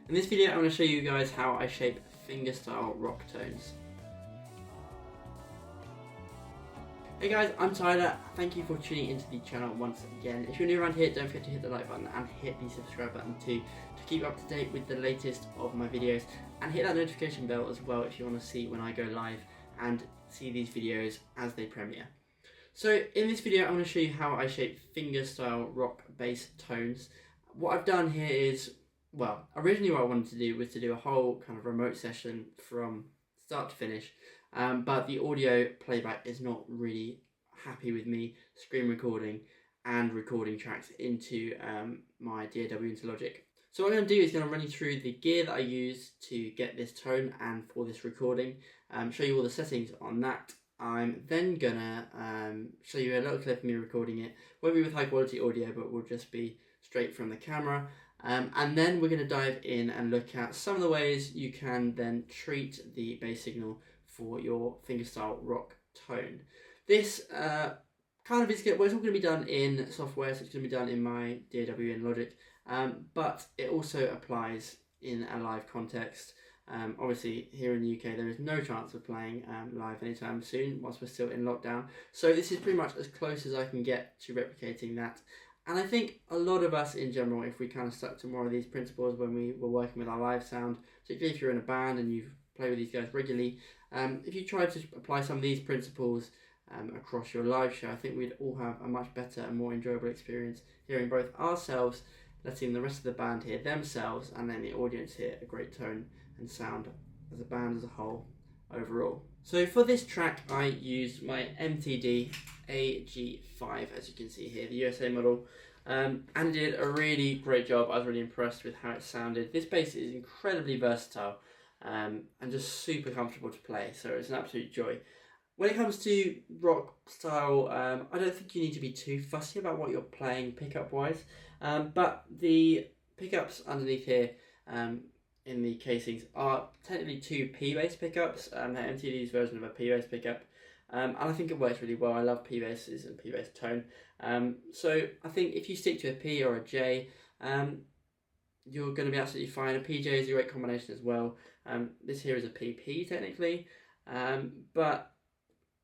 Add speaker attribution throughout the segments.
Speaker 1: In this video I'm going to show you guys how I shape fingerstyle rock tones. Hey guys, I'm Tyler. Thank you for tuning into the channel once again. If you're new around here, don't forget to hit the like button and hit the subscribe button too to keep up to date with the latest of my videos, and hit that notification bell as well if you want to see when I go live and see these videos as they premiere. So in this video I'm going to show you how I shape fingerstyle rock bass tones. What I've done here is, well, originally what I wanted to do was to do a whole kind of remote session from start to finish, but the audio playback is not really happy with me screen recording and recording tracks into my DAW into Logic. So what I'm going to do is going to run you through the gear that I use to get this tone and for this recording, show you all the settings on that. I'm then going to show you a little clip of me recording it. Won't be with high quality audio, but will just be straight from the camera. And then we're going to dive in and look at some of the ways you can then treat the bass signal for your fingerstyle rock tone. This kind of is good. Well, it's all going to be done in software, so it's going to be done in my DAW in Logic, but it also applies in a live context. Obviously here in the UK there is no chance of playing live anytime soon whilst we're still in lockdown, so this is pretty much as close as I can get to replicating that. And I think a lot of us in general, if we kind of stuck to more of these principles when we were working with our live sound, particularly if you're in a band and you play with these guys regularly, if you try to apply some of these principles across your live show, I think we'd all have a much better and more enjoyable experience hearing both ourselves, letting the rest of the band hear themselves, and then the audience hear a great tone and sound as a band as a whole overall. So for this track I used my MTD AG5, as you can see here, the USA model, and did a really great job. I was really impressed with how it sounded. This bass is incredibly versatile and just super comfortable to play, so it's an absolute joy. When it comes to rock style, I don't think you need to be too fussy about what you're playing pickup wise, but the pickups underneath here in the casings are technically two P-bass pickups, the MTD's version of a P-bass pickup, and I think it works really well. I love P-basses and P-bass tone, so I think if you stick to a P or a J, you're going to be absolutely fine. A PJ is a great combination as well. This here is a PP technically, but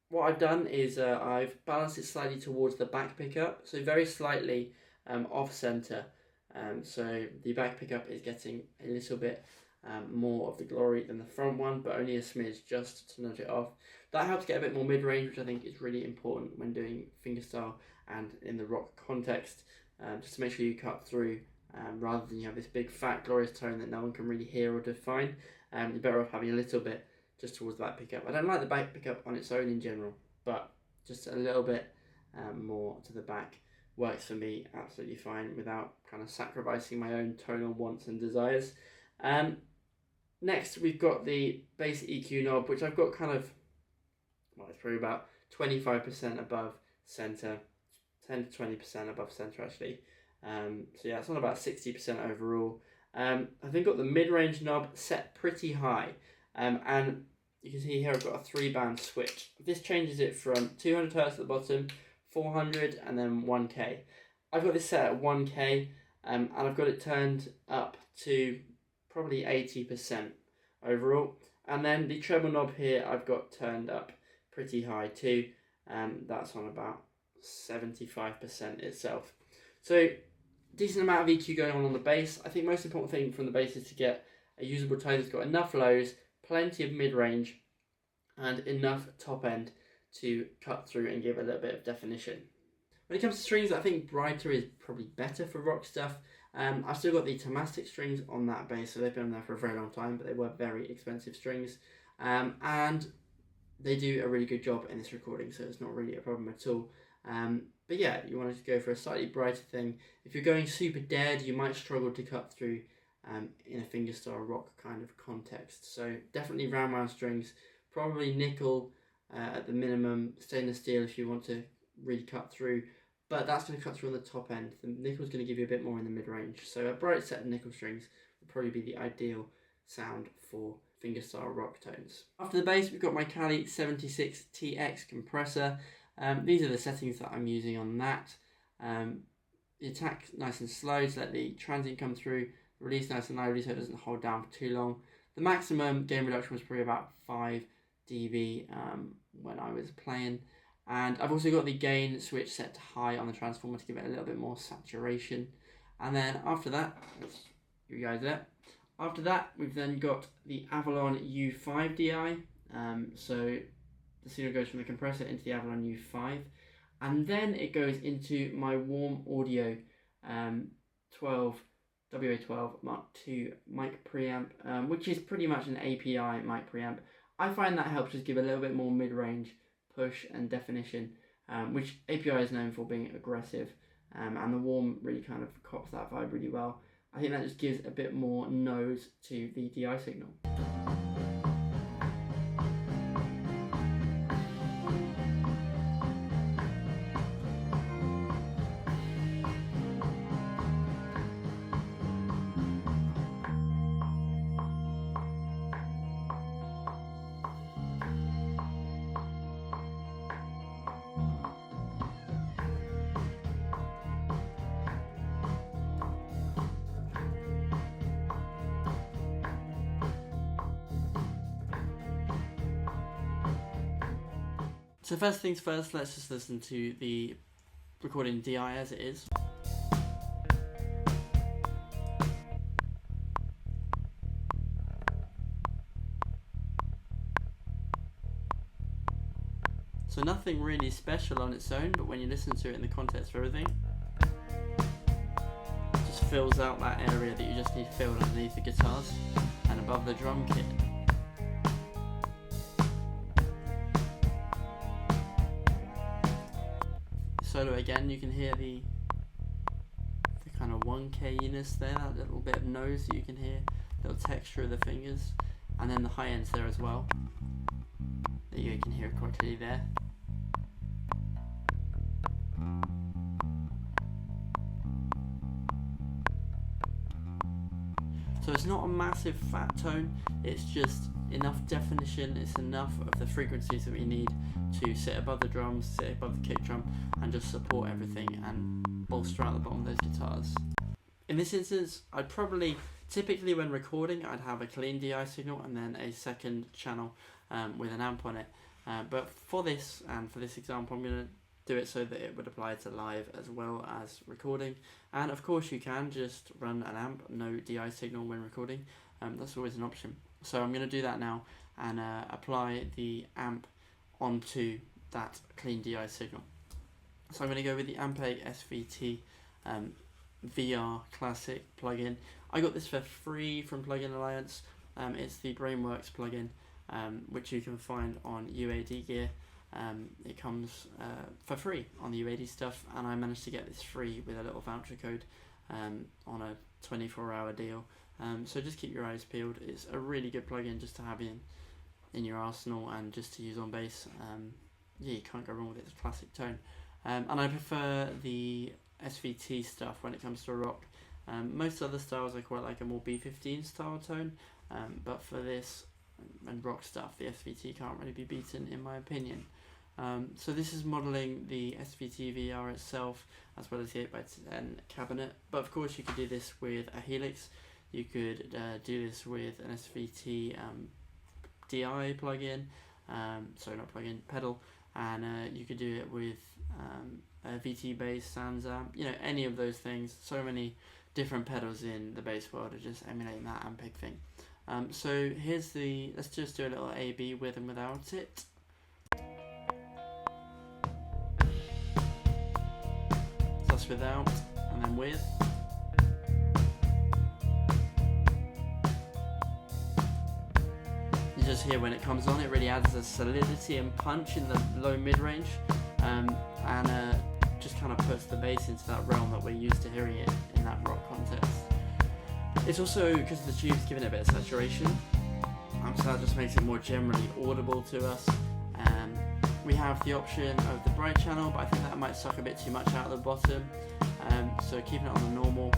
Speaker 1: what I've done is I've balanced it slightly towards the back pickup, so very slightly off center. So the back pickup is getting a little bit more of the glory than the front one, but only a smidge, just to nudge it off. That helps get a bit more mid-range, which I think is really important when doing fingerstyle and in the rock context, just to make sure you cut through rather than you have this big fat glorious tone that no one can really hear or define. You're better off having a little bit just towards the back pickup. I don't like the back pickup on its own in general, but just a little bit more to the back works for me absolutely fine without kind of sacrificing my own tonal wants and desires. Next we've got the bass EQ knob, which I've got kind of, well, it's probably about 25% above center, 10 to 20% above center actually. So yeah, it's on about 60% overall. I think I've got the mid-range knob set pretty high, and you can see here I've got a 3-band switch. This changes it from 200 Hz at the bottom, 400 and then 1K. I've got this set at 1K, and I've got it turned up to probably 80% overall. And then the treble knob here I've got turned up pretty high too, that's on about 75% itself. So decent amount of EQ going on the bass. I think most important thing from the bass is to get a usable tone that's got enough lows, plenty of mid-range, and enough top end to cut through and give a little bit of definition. When it comes to strings, I think brighter is probably better for rock stuff. I've still got the Tomastic strings on that bass, so they've been on there for a very long time, but they were very expensive strings, and they do a really good job in this recording, so it's not really a problem at all. But yeah, you want to go for a slightly brighter thing. If you're going super dead, you might struggle to cut through in a fingerstyle rock kind of context. So definitely round strings, probably nickel at the minimum, stainless steel if you want to really cut through, but that's going to cut through on the top end. The nickel's going to give you a bit more in the mid-range, so a bright set of nickel strings would probably be the ideal sound for fingerstyle rock tones. After the bass, we've got my Kali 76TX compressor. These are the settings that I'm using on that. The attack nice and slow to let the transient come through, release nice and lively so it doesn't hold down for too long. The maximum gain reduction was probably about 5 dB when I was playing. And I've also got the gain switch set to high on the transformer to give it a little bit more saturation. And then after that, let's give you guys that. After that, we've then got the Avalon U5 DI. So the signal goes from the compressor into the Avalon U5. And then it goes into my Warm Audio 12 WA12 Mark II mic preamp, which is pretty much an API mic preamp. I find that helps just give a little bit more mid-range push and definition, which API is known for being aggressive, and the Warm really kind of cops that vibe really well. I think that just gives a bit more nose to the DI signal. So first things first, let's just listen to the recording DI as it is. So nothing really special on its own, but when you listen to it in the context of everything, it just fills out that area that you just need filled underneath the guitars and above the drum kit. Solo again, you can hear the kind of 1K-ness there, that little bit of nose that you can hear, little texture of the fingers, and then the high ends there as well. There you can hear it quite clearly there. So it's not a massive fat tone, it's just enough definition, it's enough of the frequencies that we need to sit above the drums, sit above the kick drum, and just support everything and bolster out the bottom of those guitars. In this instance, I'd probably, typically when recording, I'd have a clean DI signal and then a second channel with an amp on it. But for this, and for this example, I'm going to do it so that it would apply to live as well as recording. And of course you can just run an amp, no DI signal when recording. That's always an option. So I'm going to do that now and apply the amp onto that clean DI signal. So I'm going to go with the Ampeg SVT VR Classic plugin. I got this for free from Plugin Alliance. It's the Brainworks plugin, which you can find on UAD gear. It comes for free on the UAD stuff, and I managed to get this free with a little voucher code on a 24-hour deal. So just keep your eyes peeled. It's a really good plugin just to have in your arsenal and just to use on bass. Yeah, you can't go wrong with it. It's a classic tone. And I prefer the SVT stuff when it comes to rock. Most other styles I quite like a more B15 style tone, but for this and rock stuff, the SVT can't really be beaten in my opinion. So this is modelling the SVT VR itself as well as the 8x10 cabinet, but of course you could do this with a Helix, you could do this with an SVT DI plugin, sorry not plugin, pedal, and you could do it with a VT bass, Sans amp, you know, any of those things. So many different pedals in the bass world are just emulating that Ampeg thing. So here's the, let's just do a little A-B with and without it. So that's without, and then with. You just hear when it comes on, it really adds a solidity and punch in the low mid-range, and just kind of puts the bass into that realm that we're used to hearing it in that rock context. It's also, because the tube's giving it a bit of saturation, so that just makes it more generally audible to us. We have the option of the bright channel, but I think that might suck a bit too much out of the bottom, so keeping it on the normal.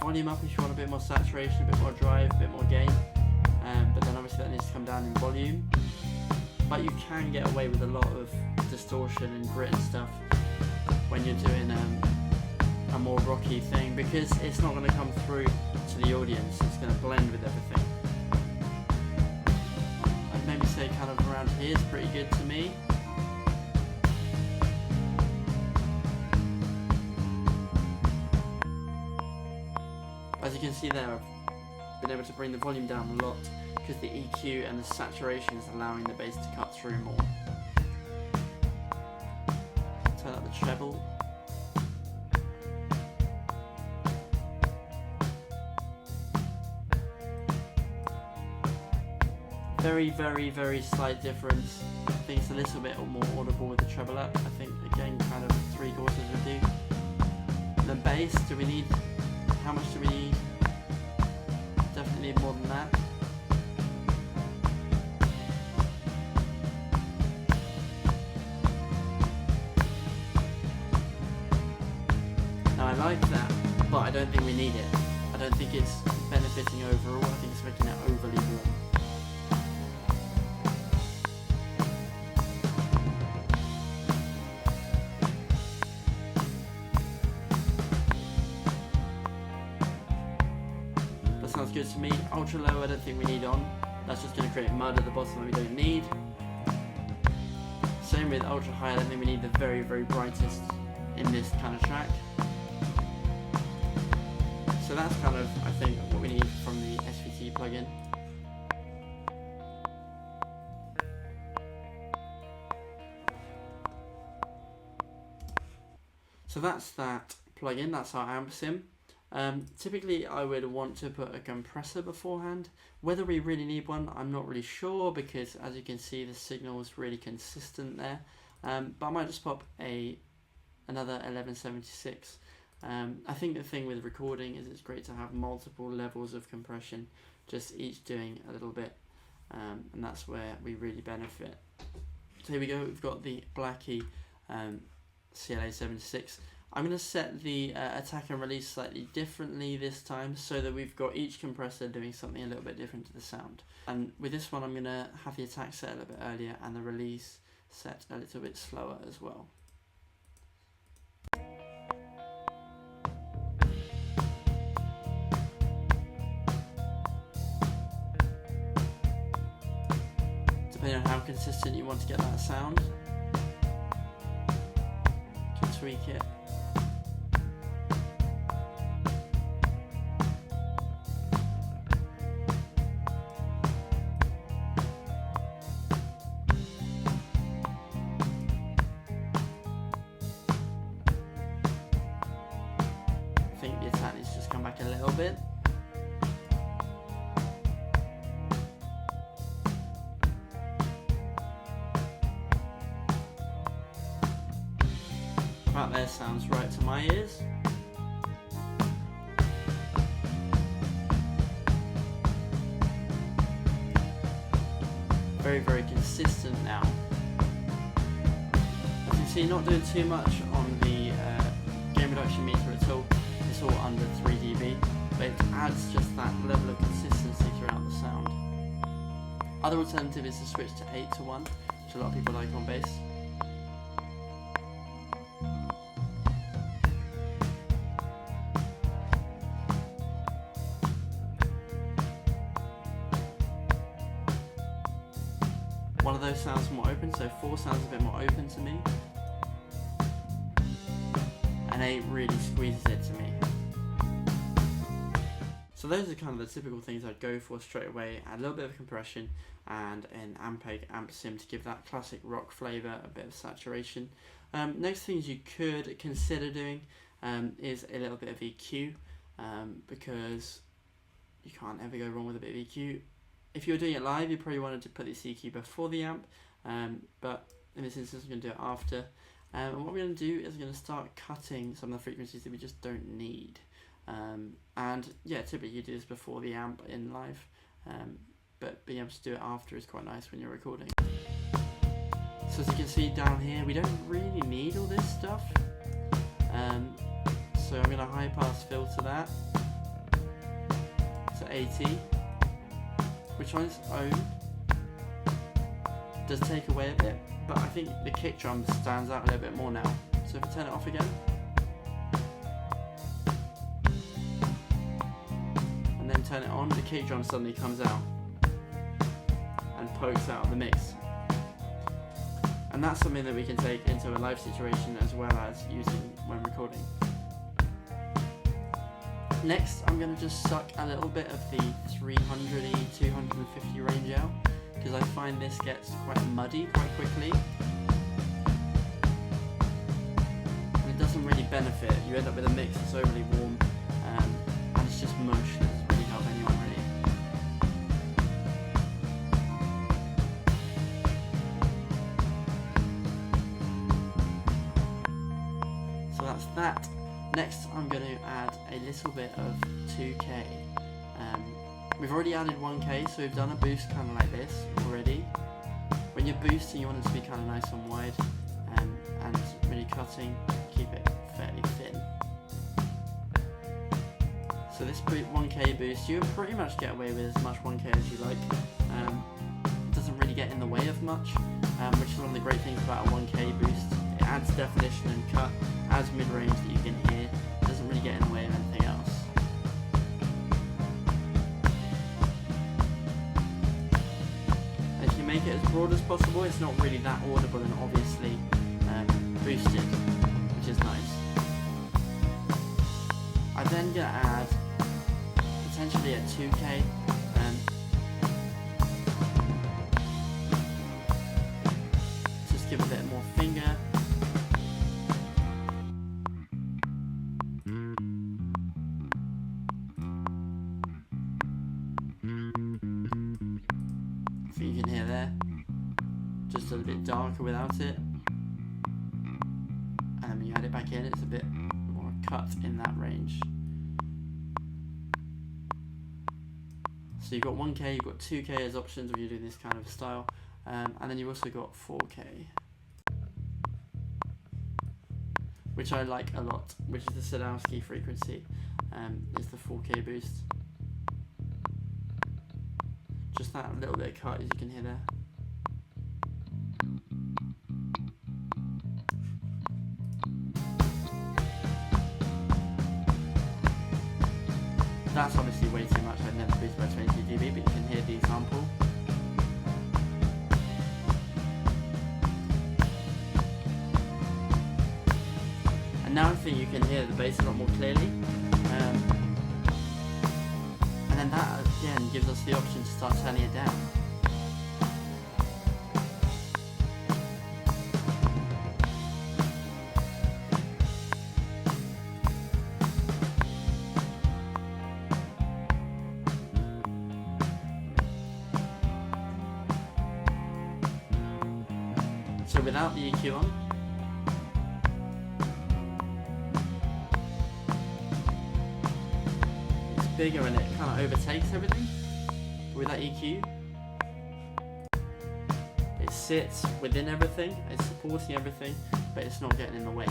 Speaker 1: Volume up if you want a bit more saturation, a bit more drive, a bit more gain, but then obviously that needs to come down in volume. But you can get away with a lot of distortion and grit and stuff when you're doing a more rocky thing, because it's not going to come through to the audience. It's going to blend with everything. I'd maybe say kind of around here is pretty good to me. As you can see there, I've been able to bring the volume down a lot because the EQ and the saturation is allowing the bass to cut through more. Turn up the treble. Very, very, very slight difference. I think it's a little bit more audible with the treble up. I think again kind of 3 quarters would do. And then bass, do we need, how much do we need? Definitely need more than that. Now I like that, but I don't think we need it. I don't think it's benefiting overall. I think it's making it overly warm. Sounds good to me. Ultra low I don't think we need on. That's just going to create mud at the bottom that we don't need. Same with ultra high, I don't think we need the very, very brightest in this kind of track. So that's kind of, I think, what we need from the SVT plugin. So that's that plugin, that's our amp sim. Typically I would want to put a compressor beforehand. Whether we really need one, I'm not really sure, because as you can see the signal is really consistent there. But I might just pop another 1176. I think the thing with recording is it's great to have multiple levels of compression, just each doing a little bit, and that's where we really benefit. So here we go, we've got the Blackie CLA 76. I'm going to set the attack and release slightly differently this time, so that we've got each compressor doing something a little bit different to the sound. And with this one I'm going to have the attack set a little bit earlier and the release set a little bit slower as well. Depending on how consistent you want to get that sound, you can tweak it. I think the attack needs to just come back a little bit. About there sounds right to my ears. Very, very consistent now. As you can see, not doing too much on the gain reduction meter at all. It's all under 3 dB, but it adds just that level of consistency throughout the sound. Other alternative is to switch to 8:1, which a lot of people like on bass. One of those sounds more open, so 4 sounds a bit more open to me, and 8 really squeezes it to me. So those are kind of the typical things I'd go for straight away. Add a little bit of compression and an Ampeg amp sim to give that classic rock flavour, a bit of saturation. Next things you could consider doing is a little bit of EQ, because you can't ever go wrong with a bit of EQ. If you were doing it live, you probably wanted to put this EQ before the amp, but in this instance I'm going to do it after. And what we're going to do is we're going to start cutting some of the frequencies that we just don't need. And yeah, typically you do this before the amp in live, but being able to do it after is quite nice when you're recording. So as you can see down here, we don't really need all this stuff. So I'm going to high pass filter that to 80, which on its own does take away a bit, but I think the kick drum stands out a little bit more now. So if I turn it off again, turn it on, the kick drum suddenly comes out and pokes out of the mix. And that's something that we can take into a live situation as well as using when recording. Next, I'm going to just suck a little bit of the 300-y, 250 range out, because I find this gets quite muddy quite quickly. And it doesn't really benefit. You end up with a mix that's overly warm, and it's just mush. It doesn't really help anyone really. So that's that. Next, I'm going to add a little bit of 2K. We've already added 1K, so we've done a boost kind of like this already. When you're boosting, you want it to be kind of nice and wide, and really cutting, keep it fairly thin. So this 1K boost, you can pretty much get away with as much 1K as you like. It doesn't really get in the way of much, which is one of the great things about a 1K boost. It adds definition and cut, adds mid-range that you can hear. It doesn't really get in the way of anything else. And if you make it as broad as possible, it's not really that audible and obviously boosted, which is nice. I'm then going to add potentially a 2K. Just give a bit more finger. So you can hear there, just a bit darker without it. And when you add it back in, it's a bit more cut in that range. So you've got 1K, you've got 2K as options when you're doing this kind of style, and then you've also got 4K, which I like a lot, which is the Sadowski frequency, is the 4K boost. Just that little bit of cut, as you can hear there. That's obviously way too much. I've never boosted by 22 dB, but you can hear the example. And now I think you can hear the bass a lot more clearly. And then that again gives us the option to start turning it down. So without the EQ on, it's bigger and it kind of overtakes everything. With that EQ, it sits within everything, it's supporting everything, but it's not getting in the way.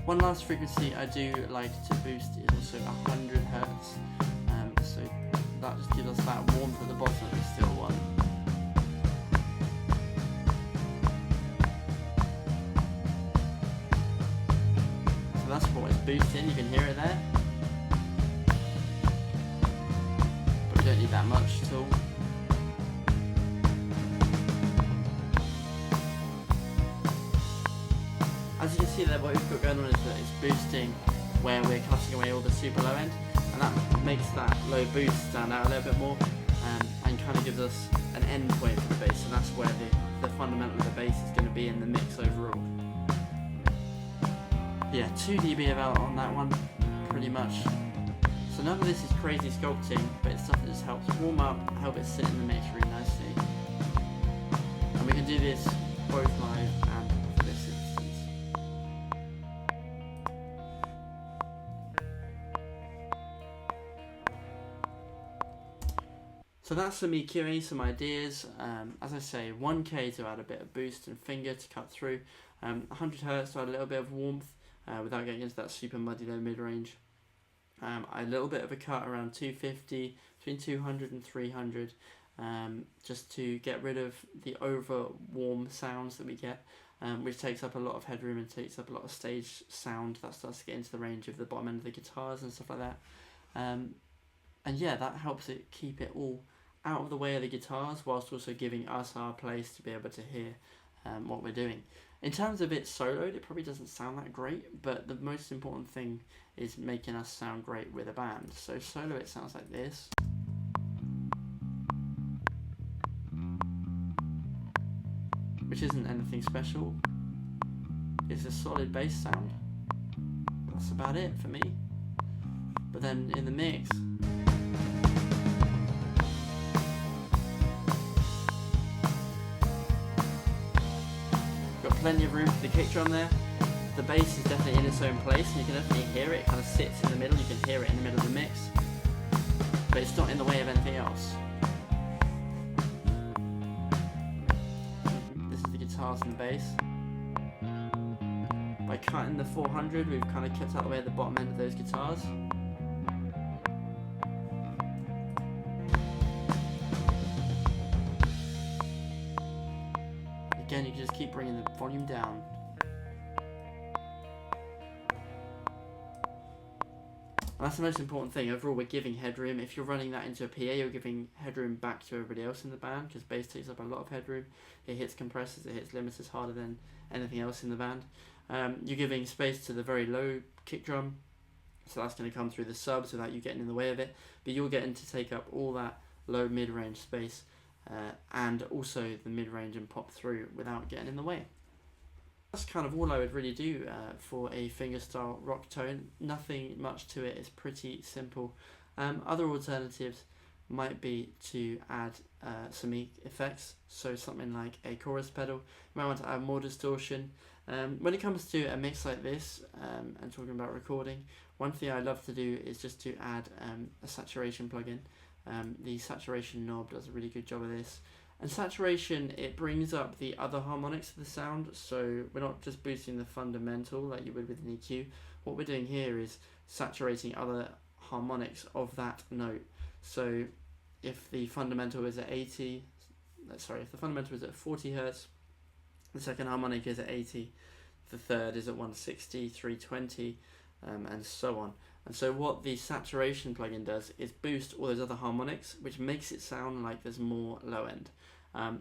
Speaker 1: One last frequency I do like to boost is also 100 Hz. So that just gives us that warmth at the bottom that we still want. So that's what it's boosting, you can hear it there. But we don't need that much at all. As you can see there, what we've got going on is that it's boosting where we're cutting away all the super low end, and that makes that low boost stand out a little bit more, and kind of gives us an end point for the bass, and that's where the fundamental of the bass is going to be in the mix overall. Yeah, 2 dB about on that one, pretty much. So none of this is crazy sculpting, but it's stuff that just helps warm up, help it sit in the mix really nicely. And we can do this both live and for this instance. So that's some EQing, some ideas. As I say, 1K to add a bit of boost and finger to cut through, 100 Hz to add a little bit of warmth without getting into that super muddy low mid-range. A little bit of a cut around 250, between 200 and 300, just to get rid of the over warm sounds that we get, which takes up a lot of headroom and takes up a lot of stage sound that starts to get into the range of the bottom end of the guitars and stuff like that. And yeah, that helps it keep it all out of the way of the guitars, whilst also giving us our place to be able to hear what we're doing. In terms of it soloed, it probably doesn't sound that great, but the most important thing is making us sound great with a band. So solo, it sounds like this. Which isn't anything special. It's a solid bass sound. That's about it for me. But then in the mix, got plenty of room for the kick drum there. The bass is definitely in its own place, and you can definitely hear it. It kind of sits in the middle. You can hear it in the middle of the mix, but it's not in the way of anything else. This is the guitars and the bass. By cutting the 400, we've kind of kept out of the way at the bottom end of those guitars. Again, you can just keep bringing the volume down. And that's the most important thing. Overall, we're giving headroom. If you're running that into a PA, you're giving headroom back to everybody else in the band, because bass takes up a lot of headroom. It hits compressors, it hits limiters harder than anything else in the band. You're giving space to the very low kick drum, so that's going to come through the subs without you getting in the way of it, but you're getting to take up all that low mid-range space and also the mid-range and pop through without getting in the way. That's kind of all I would really do for a fingerstyle rock tone. Nothing much to it, it's pretty simple. Other alternatives might be to add some effects, so something like a chorus pedal. You might want to add more distortion. When it comes to a mix like this and talking about recording, one thing I love to do is just to add a saturation plugin. The saturation knob does a really good job of this. And saturation, it brings up the other harmonics of the sound, so we're not just boosting the fundamental like you would with an EQ. What we're doing here is saturating other harmonics of that note. So if the fundamental is at if the fundamental is at 40 Hertz, the second harmonic is at 80, the third is at 160, 320, and so on. And so what the saturation plugin does is boost all those other harmonics, which makes it sound like there's more low end.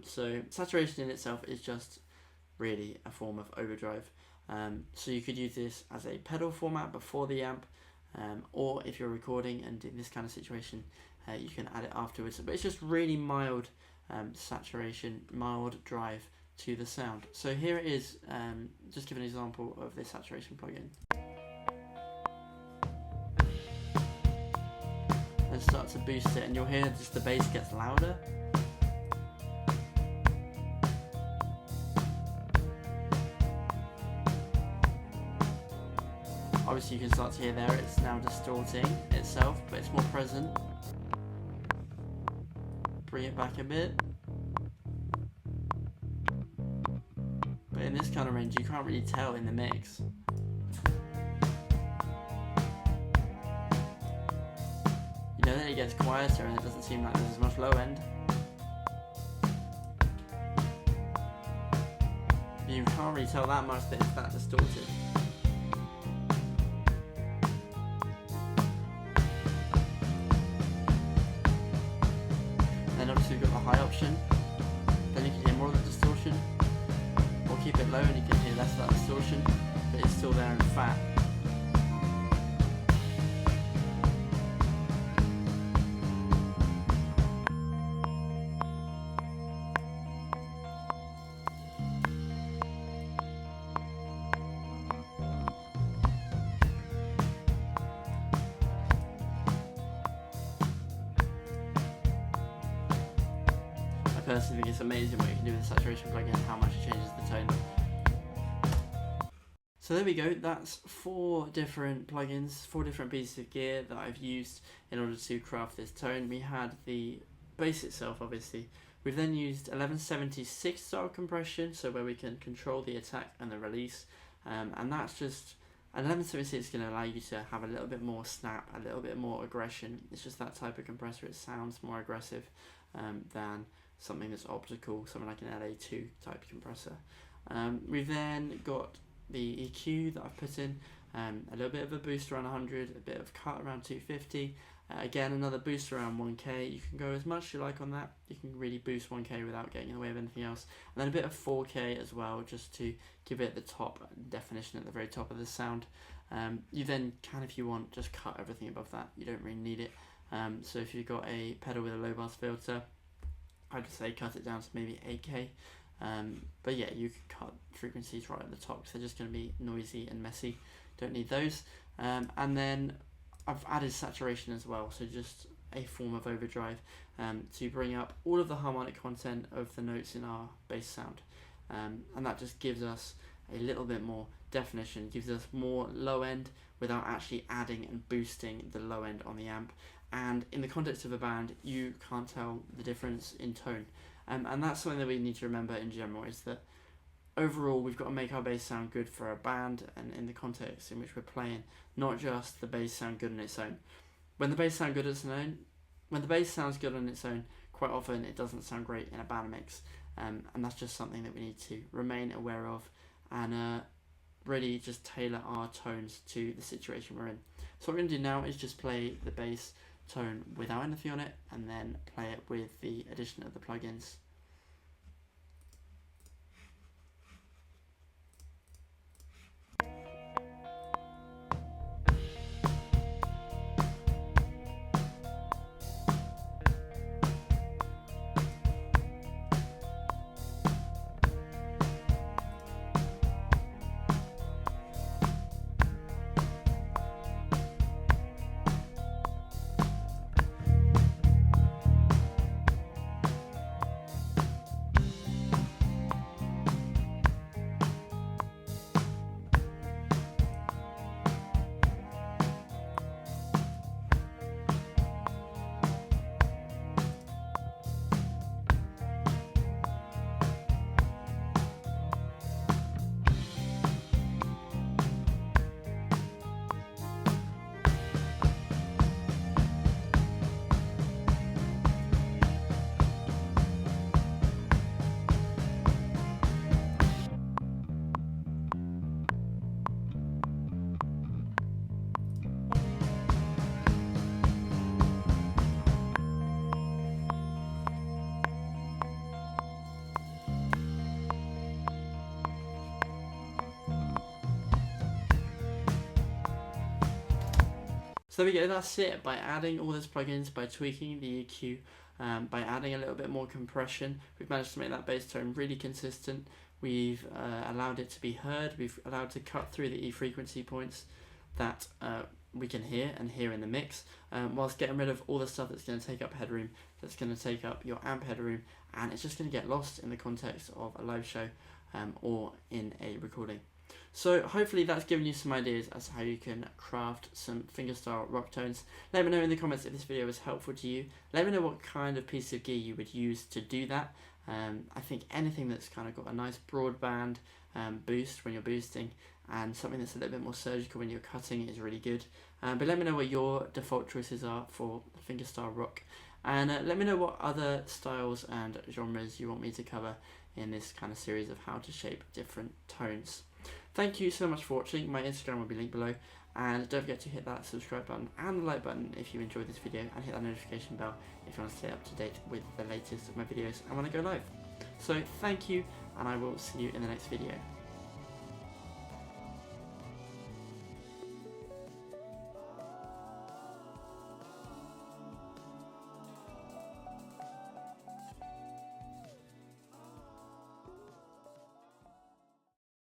Speaker 1: So saturation in itself is just really a form of overdrive. So you could use this as a pedal format before the amp, or if you're recording and in this kind of situation, you can add it afterwards. But it's just really mild saturation, mild drive to the sound. So here it is, just give an example of this saturation plugin. And start to boost it, and you'll hear just the bass gets louder. Obviously you can start to hear there it's now distorting itself, but it's more present. Bring it back a bit. But in this kind of range you can't really tell in the mix. You know, then it gets quieter and it doesn't seem like there's as much low end. You can't really tell that much that it's that distorted. Then obviously we've got the high option. Then you can hear more of the distortion. Or keep it low and you can hear less of that distortion, but it's still there in fat. I personally think it's amazing what you can do with the saturation plugin, how much it changes the tone. So there we go, that's 4 different plugins, 4 different pieces of gear that I've used in order to craft this tone. We had the bass itself, obviously. We've then used 1176 style compression, so where we can control the attack and the release, and that's just, 1176 is going to allow you to have a little bit more snap, a little bit more aggression. It's just that type of compressor, it sounds more aggressive than something that's optical, something like an LA2 type compressor. We've then got the EQ that I've put in, a little bit of a boost around 100, a bit of cut around 250, Again, another boost around 1K. You can go as much as you like on that. You can really boost 1K without getting in the way of anything else. And then a bit of 4K as well, just to give it the top definition at the very top of the sound. You then can, if you want, just cut everything above that. You don't really need it. So if you've got a pedal with a low pass filter, I'd say cut it down to maybe 8K. But yeah, you can cut frequencies right at the top, because they're just going to be noisy and messy. Don't need those. And then I've added saturation as well, so just a form of overdrive to bring up all of the harmonic content of the notes in our bass sound. And that just gives us a little bit more definition, gives us more low end without actually adding and boosting the low end on the amp. And in the context of a band, you can't tell the difference in tone. And that's something that we need to remember in general, is that overall we've got to make our bass sound good for a band and in the context in which we're playing, not just the bass sound good on its own. When the bass sounds good on its own, quite often it doesn't sound great in a band mix. And that's just something that we need to remain aware of, and really just tailor our tones to the situation we're in. So what we're going to do now is just play the bass tone without anything on it, and then play it with the addition of the plugins. So there we go, that's it. By adding all those plugins, by tweaking the EQ, by adding a little bit more compression, we've managed to make that bass tone really consistent. We've allowed it to be heard, we've allowed to cut through the E frequency points that we can hear in the mix, whilst getting rid of all the stuff that's going to take up headroom, that's going to take up your amp headroom, and it's just going to get lost in the context of a live show or in a recording. So hopefully that's given you some ideas as to how you can craft some fingerstyle rock tones. Let me know in the comments if this video was helpful to you. Let me know what kind of piece of gear you would use to do that. I think anything that's kind of got a nice broadband boost when you're boosting, and something that's a little bit more surgical when you're cutting is really good. But let me know what your default choices are for fingerstyle rock. And let me know what other styles and genres you want me to cover in this kind of series of how to shape different tones. Thank you so much for watching. My Instagram will be linked below, and don't forget to hit that subscribe button and the like button if you enjoyed this video, and hit that notification bell if you want to stay up to date with the latest of my videos and when I go live. So thank you, and I will see you in the next video.